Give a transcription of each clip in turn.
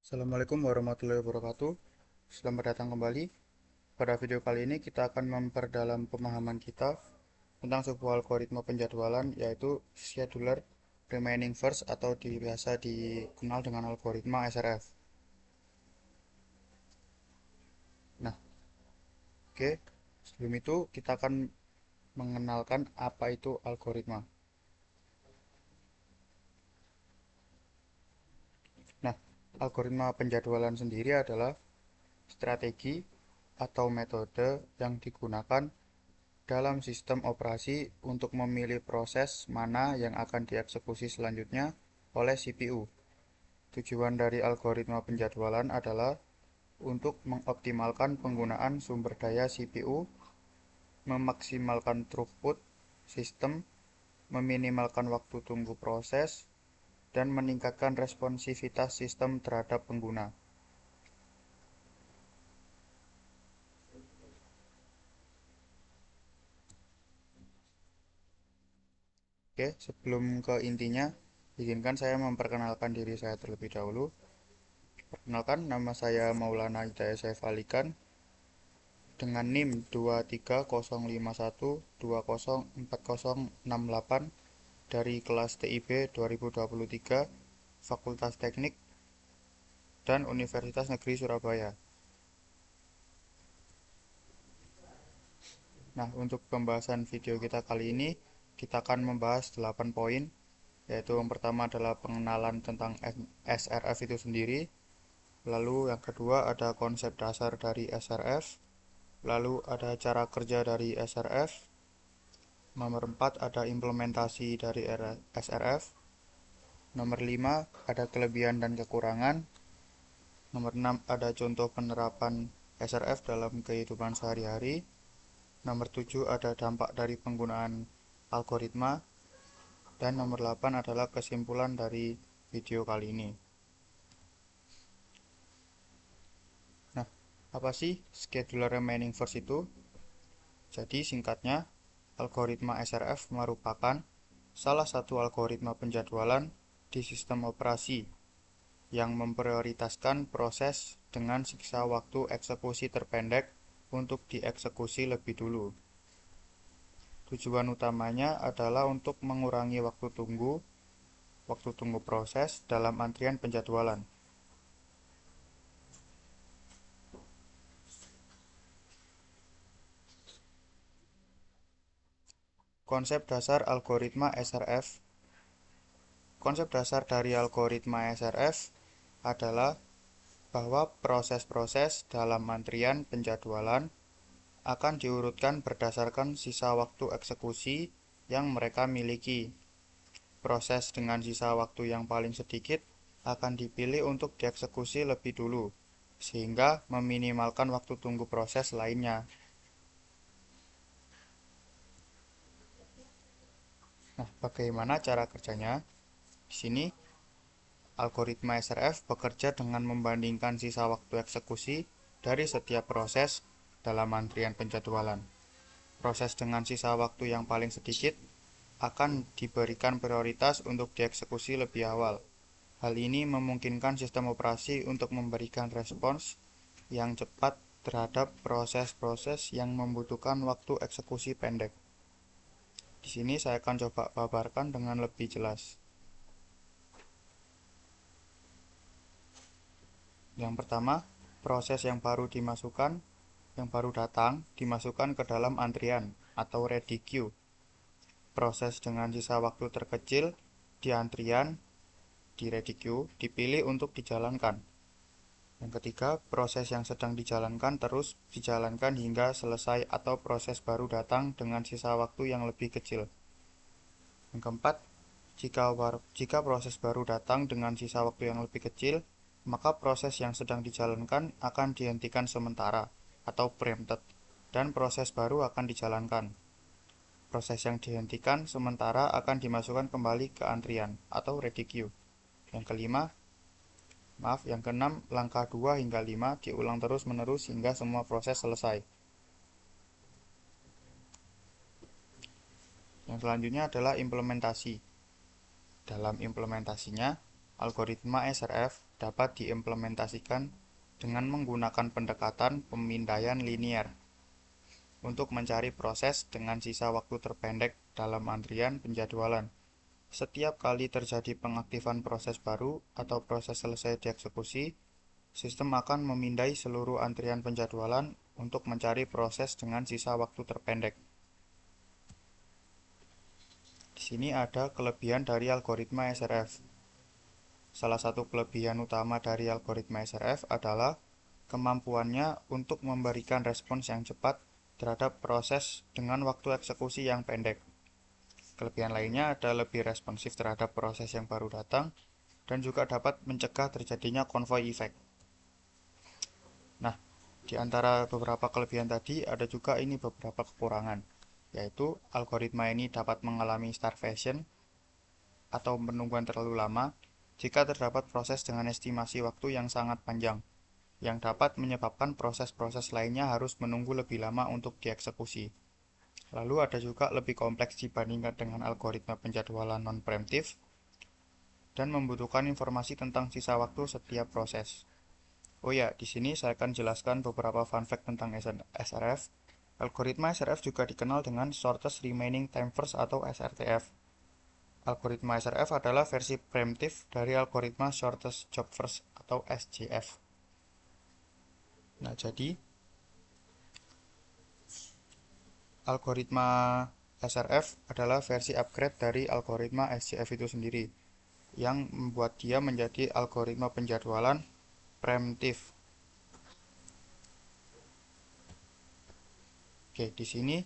Assalamualaikum warahmatullahi wabarakatuh. Selamat datang kembali. Pada video kali ini kita akan memperdalam pemahaman kita tentang sebuah algoritma penjadwalan yaitu scheduler remaining first atau biasa dikenal dengan algoritma SRF. Nah, oke. Sebelum itu kita akan mengenalkan apa itu algoritma. Nah, algoritma penjadwalan sendiri adalah strategi atau metode yang digunakan dalam sistem operasi untuk memilih proses mana yang akan dieksekusi selanjutnya oleh CPU. Tujuan dari algoritma penjadwalan adalah untuk mengoptimalkan penggunaan sumber daya CPU, memaksimalkan throughput sistem, meminimalkan waktu tunggu proses, dan meningkatkan responsivitas sistem terhadap pengguna. Oke, sebelum ke intinya, izinkan saya memperkenalkan diri saya terlebih dahulu. Perkenalkan, nama saya Maulana Hidayah Saif Alikan dengan NIM 23051204068 dari kelas TIB 2023 Fakultas Teknik dan Universitas Negeri Surabaya. Nah, untuk pembahasan video kita kali ini, kita akan membahas 8 poin, yaitu yang pertama adalah pengenalan tentang SRF itu sendiri, lalu yang kedua ada konsep dasar dari SRF, lalu ada cara kerja dari SRF, nomor 4 ada implementasi dari SRF, nomor 5 ada kelebihan dan kekurangan, nomor 6 ada contoh penerapan SRF dalam kehidupan sehari-hari, nomor 7 ada dampak dari penggunaan algoritma, dan nomor 8 adalah kesimpulan dari video kali ini. Nah, apa sih scheduler remaining first itu? Jadi singkatnya, algoritma SRF merupakan salah satu algoritma penjadwalan di sistem operasi yang memprioritaskan proses dengan siksa waktu eksekusi terpendek untuk dieksekusi lebih dulu. Tujuan utamanya adalah untuk mengurangi waktu tunggu proses dalam antrian penjadwalan. Konsep dasar algoritma SRF. Konsep dasar dari algoritma SRF adalah bahwa proses-proses dalam antrian penjadwalan akan diurutkan berdasarkan sisa waktu eksekusi yang mereka miliki. Proses dengan sisa waktu yang paling sedikit akan dipilih untuk dieksekusi lebih dulu, sehingga meminimalkan waktu tunggu proses lainnya. Nah, bagaimana cara kerjanya? Di sini, algoritma SRF bekerja dengan membandingkan sisa waktu eksekusi dari setiap proses dalam antrian penjadwalan. Proses dengan sisa waktu yang paling sedikit akan diberikan prioritas untuk dieksekusi lebih awal. Hal ini memungkinkan sistem operasi untuk memberikan respons yang cepat terhadap proses-proses yang membutuhkan waktu eksekusi pendek. Di sini saya akan coba paparkan dengan lebih jelas. Yang pertama, proses yang baru datang dimasukkan ke dalam antrian atau ready queue. Proses dengan sisa waktu terkecil di antrian di ready queue dipilih untuk dijalankan. Yang ketiga, proses yang sedang dijalankan terus dijalankan hingga selesai atau proses baru datang dengan sisa waktu yang lebih kecil. Yang keempat, jika proses baru datang dengan sisa waktu yang lebih kecil, maka proses yang sedang dijalankan akan dihentikan sementara atau preempted, dan proses baru akan dijalankan. Proses yang dihentikan sementara akan dimasukkan kembali ke antrian atau ready queue. Yang keenam, langkah 2 hingga 5 diulang terus-menerus hingga semua proses selesai. Yang selanjutnya adalah implementasi. Dalam implementasinya, algoritma SRF dapat diimplementasikan dengan menggunakan pendekatan pemindaian linier untuk mencari proses dengan sisa waktu terpendek dalam antrian penjadwalan. Setiap kali terjadi pengaktifan proses baru atau proses selesai dieksekusi, sistem akan memindai seluruh antrian penjadwalan untuk mencari proses dengan sisa waktu terpendek. Di sini ada kelebihan dari algoritma SRF. Salah satu kelebihan utama dari algoritma SRF adalah kemampuannya untuk memberikan respons yang cepat terhadap proses dengan waktu eksekusi yang pendek. Kelebihan lainnya ada lebih responsif terhadap proses yang baru datang dan juga dapat mencegah terjadinya konvoi effect. Nah, di antara beberapa kelebihan tadi ada juga ini beberapa kekurangan, yaitu algoritma ini dapat mengalami starvation atau penungguan terlalu lama jika terdapat proses dengan estimasi waktu yang sangat panjang, yang dapat menyebabkan proses-proses lainnya harus menunggu lebih lama untuk dieksekusi. Lalu ada juga lebih kompleks dibandingkan dengan algoritma penjadwalan non-preemptif dan membutuhkan informasi tentang sisa waktu setiap proses. Oh ya, di sini saya akan jelaskan beberapa fun fact tentang SRF. Algoritma SRF juga dikenal dengan Shortest Remaining Time First atau SRTF. Algoritma SRF adalah versi preemptif dari algoritma Shortest Job First atau SJF. Nah, jadi algoritma SRF adalah versi upgrade dari algoritma SJF itu sendiri, yang membuat dia menjadi algoritma penjadwalan preemptif. Oke, di sini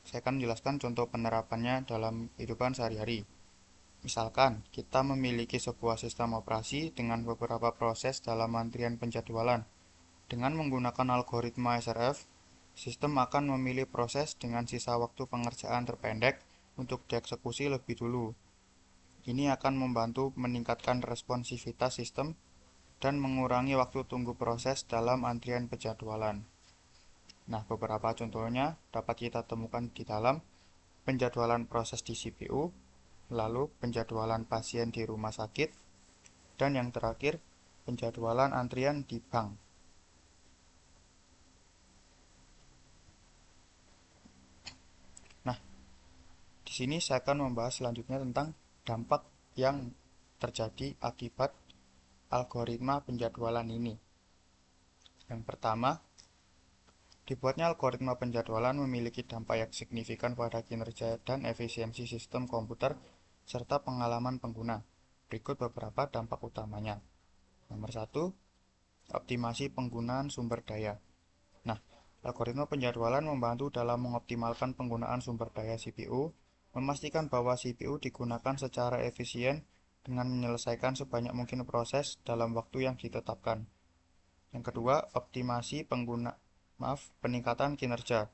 saya akan menjelaskan contoh penerapannya dalam kehidupan sehari-hari. Misalkan, kita memiliki sebuah sistem operasi dengan beberapa proses dalam antrian penjadwalan. Dengan menggunakan algoritma SRF, sistem akan memilih proses dengan sisa waktu pengerjaan terpendek untuk dieksekusi lebih dulu. Ini akan membantu meningkatkan responsivitas sistem dan mengurangi waktu tunggu proses dalam antrian penjadwalan. Nah, beberapa contohnya dapat kita temukan di dalam penjadwalan proses di CPU, lalu penjadwalan pasien di rumah sakit, dan yang terakhir, penjadwalan antrian di bank. Nah, di sini saya akan membahas selanjutnya tentang dampak yang terjadi akibat algoritma penjadwalan ini. Yang pertama, dibuatnya algoritma penjadwalan memiliki dampak yang signifikan pada kinerja dan efisiensi sistem komputer serta pengalaman pengguna. Berikut beberapa dampak utamanya. Nomor 1, optimasi penggunaan sumber daya. Nah, algoritma penjadwalan membantu dalam mengoptimalkan penggunaan sumber daya CPU, memastikan bahwa CPU digunakan secara efisien dengan menyelesaikan sebanyak mungkin proses dalam waktu yang ditetapkan. Yang kedua, optimasi peningkatan kinerja.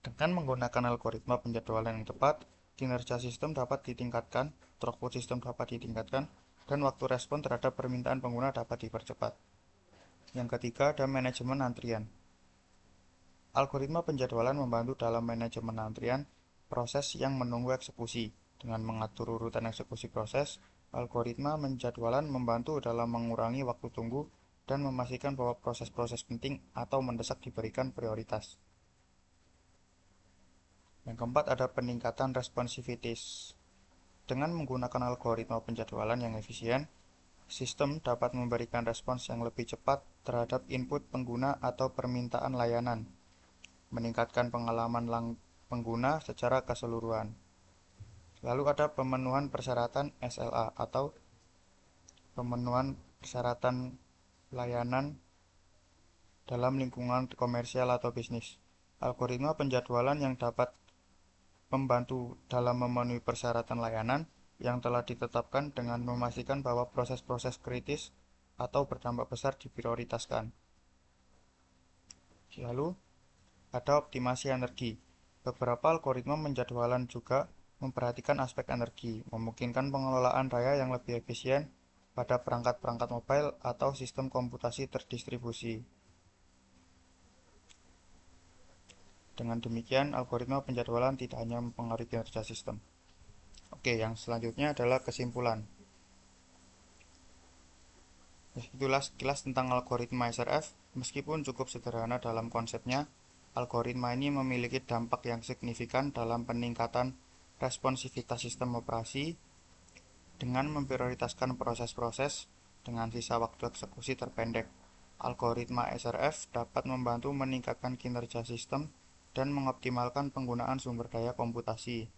Dengan menggunakan algoritma penjadwalan yang tepat, kinerja sistem dapat ditingkatkan, throughput sistem dapat ditingkatkan, dan waktu respon terhadap permintaan pengguna dapat dipercepat. Yang ketiga, ada manajemen antrian. Algoritma penjadwalan membantu dalam manajemen antrian proses yang menunggu eksekusi. Dengan mengatur urutan eksekusi proses, algoritma penjadwalan membantu dalam mengurangi waktu tunggu dan memastikan bahwa proses-proses penting atau mendesak diberikan prioritas. Yang keempat, ada peningkatan responsivitas. Dengan menggunakan algoritma penjadwalan yang efisien, sistem dapat memberikan respons yang lebih cepat terhadap input pengguna atau permintaan layanan, meningkatkan pengalaman pengguna secara keseluruhan. Lalu ada pemenuhan persyaratan SLA atau pemenuhan persyaratan layanan dalam lingkungan komersial atau bisnis. Algoritma penjadwalan yang dapat membantu dalam memenuhi persyaratan layanan yang telah ditetapkan dengan memastikan bahwa proses-proses kritis atau berdampak besar diprioritaskan. Lalu, ada optimasi energi. Beberapa algoritma penjadwalan juga memperhatikan aspek energi, memungkinkan pengelolaan daya yang lebih efisien pada perangkat-perangkat mobile atau sistem komputasi terdistribusi. Dengan demikian, algoritma penjadwalan tidak hanya mempengaruhi kinerja sistem. Oke, yang selanjutnya adalah kesimpulan. Itulah sekilas tentang algoritma SRF. Meskipun cukup sederhana dalam konsepnya, algoritma ini memiliki dampak yang signifikan dalam peningkatan responsivitas sistem operasi dengan memprioritaskan proses-proses dengan sisa waktu eksekusi terpendek. Algoritma SRF dapat membantu meningkatkan kinerja sistem dan mengoptimalkan penggunaan sumber daya komputasi.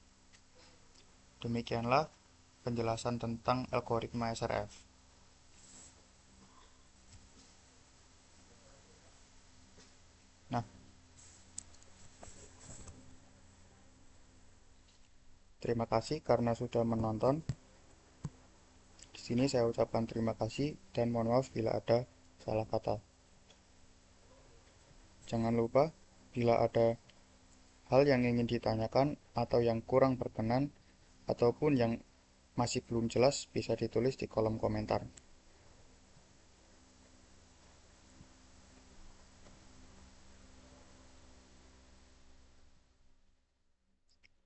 Demikianlah penjelasan tentang algoritma SRF. Nah, terima kasih karena sudah menonton. Di sini saya ucapkan terima kasih dan mohon maaf bila ada salah kata. Jangan lupa, bila ada hal yang ingin ditanyakan atau yang kurang berkenan ataupun yang masih belum jelas, bisa ditulis di kolom komentar.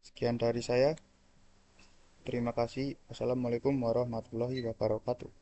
Sekian dari saya. Terima kasih. Wassalamualaikum warahmatullahi wabarakatuh.